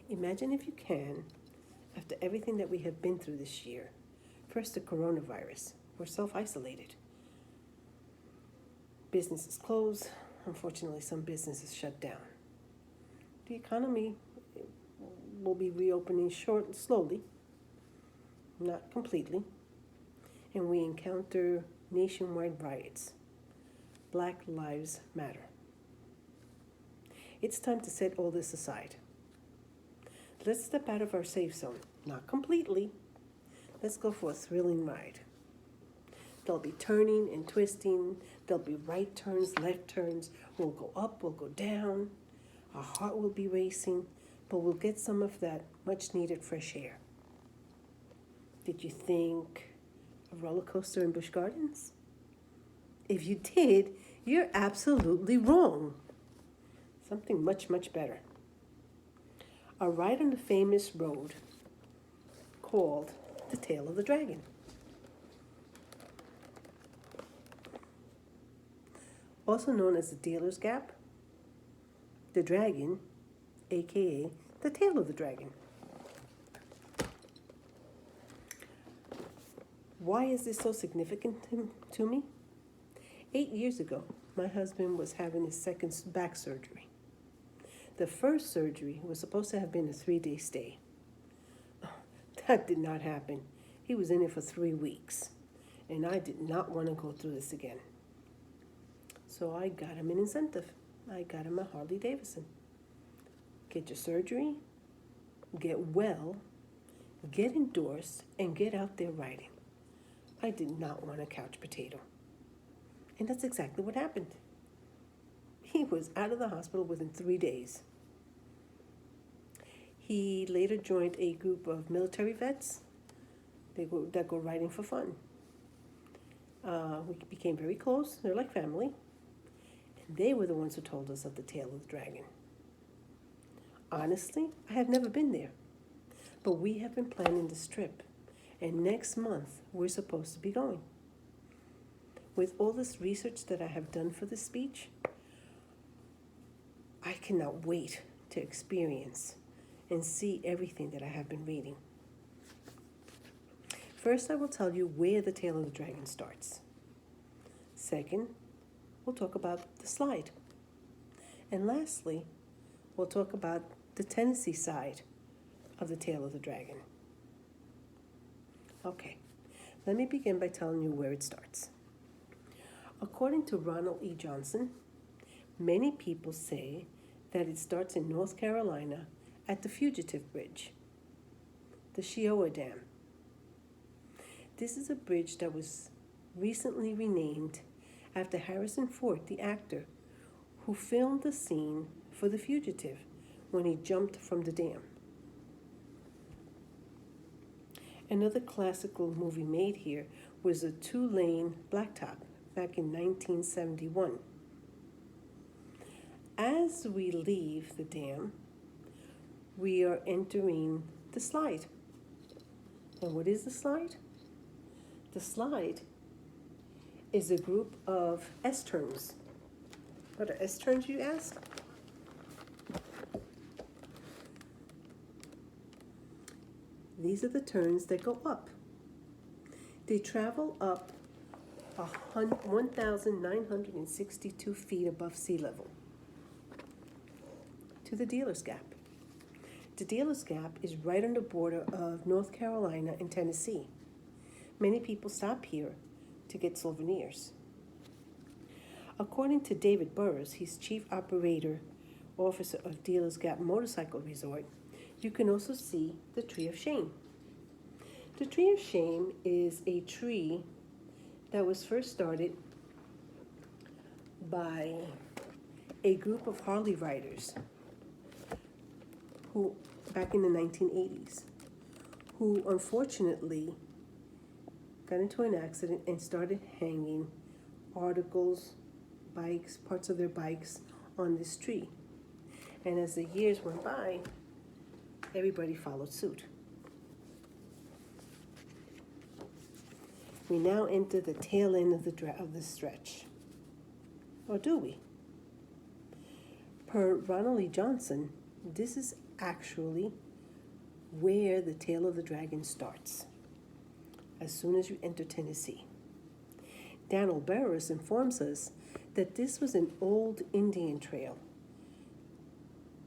Imagine if you can, after everything that we have been through this year, first the coronavirus, we're self-isolated. Businesses closed, unfortunately some businesses shut down. The economy will be reopening slowly, not completely, and we encounter nationwide riots. Black Lives Matter. It's time to set all this aside. Let's step out of our safe zone, not completely. Let's go for a thrilling ride. There'll be turning and twisting. There'll be right turns, left turns. We'll go up, we'll go down. Our heart will be racing, but we'll get some of that much needed fresh air. Did you think a roller coaster in Busch Gardens? If you did, you're absolutely wrong. Something much, much better. A ride on the famous road called the Tail of the Dragon. Also known as the Dealer's Gap, the Dragon, aka the Tail of the Dragon. Why is this so significant to me? 8 years ago, my husband was having his second back surgery. The first surgery was supposed to have been a 3-day stay. That did not happen. He was in it for 3 weeks, and I did not want to go through this again. So I got him an incentive. I got him a Harley Davidson. Get your surgery, get well, get endorsed, and get out there riding. I did not want a couch potato. And that's exactly what happened. He was out of the hospital within 3 days. He later joined a group of military vets that go riding for fun. We became very close. They're like family. And they were the ones who told us of the Tail of the Dragon. Honestly, I have never been there. But we have been planning this trip. And next month, we're supposed to be going. With all this research that I have done for this speech, I cannot wait to experience and see everything that I have been reading. First, I will tell you where the Tail of the Dragon starts. Second, we'll talk about the slide. And lastly, we'll talk about the Tennessee side of the Tail of the Dragon. Okay, let me begin by telling you where it starts. According to Ronald E. Johnson, many people say that it starts in North Carolina at the Fugitive Bridge, the Shioa Dam. This is a bridge that was recently renamed after Harrison Ford, the actor, who filmed the scene for The Fugitive when he jumped from the dam. Another classical movie made here was a 2-lane blacktop back in 1971. As we leave the dam, we are entering the slide. And what is the slide? The slide is a group of S-turns. What are S-turns, you ask? These are the turns that go up. They travel up 1,962 feet above sea level to the Dealer's Gap. The Dealer's Gap is right on the border of North Carolina and Tennessee. Many people stop here to get souvenirs. According to David Burris, he's Chief Operator Officer of Dealer's Gap Motorcycle Resort, you can also see the Tree of Shame. The Tree of Shame is a tree that was first started by a group of Harley riders who, back in the 1980s, who unfortunately got into an accident and started hanging articles, bikes, parts of their bikes on this tree. And as the years went by, everybody followed suit. We now enter the tail end of the stretch. Or do we? Per Ronald E. Johnson, this is actually where the Tail of the Dragon starts, as soon as you enter Tennessee. Daniel Barris informs us that this was an old Indian trail.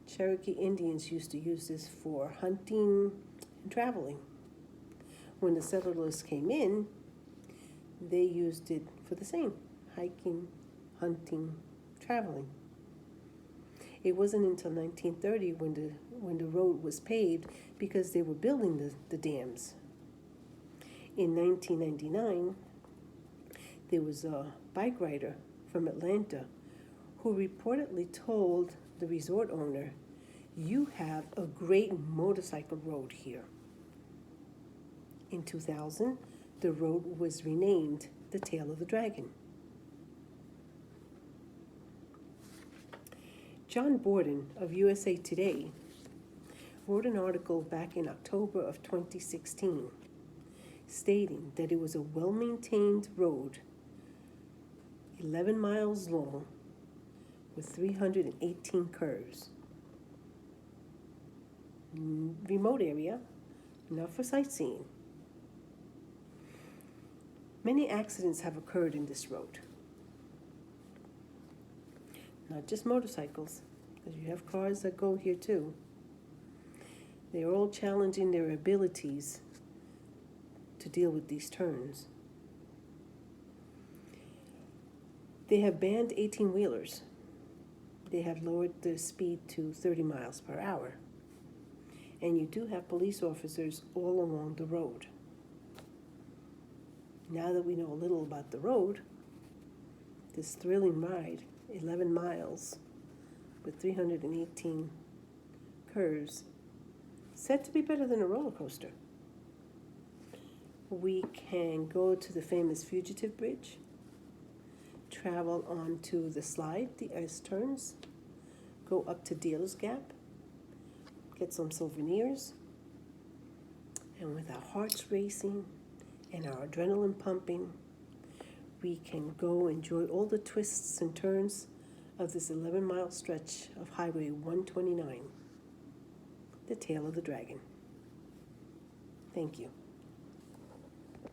Cherokee Indians used to use this for hunting and traveling. When the settlers came in, they used it for the same, hiking, hunting, traveling. It wasn't until 1930 when the road was paved because they were building the dams. In 1999, there was a bike rider from Atlanta who reportedly told the resort owner, "You have a great motorcycle road here." In 2000, the road was renamed the Tail of the Dragon. John Borden of USA Today wrote an article back in October of 2016 stating that it was a well-maintained road, 11 miles long, with 318 curves. Remote area, not for sightseeing. Many accidents have occurred in this road. Not just motorcycles, because you have cars that go here too. They're all challenging their abilities to deal with these turns. They have banned 18-wheelers. They have lowered the speed to 30 miles per hour. And you do have police officers all along the road. Now that we know a little about the road, this thrilling ride, 11 miles with 318 curves, said to be better than a roller coaster. We can go to the famous Fugitive Bridge, travel onto the slide, the ice turns, go up to Dealers Gap, get some souvenirs, and with our hearts racing and our adrenaline pumping, we can go enjoy all the twists and turns of this 11-mile stretch of Highway 129, the Tail of the Dragon. Thank you.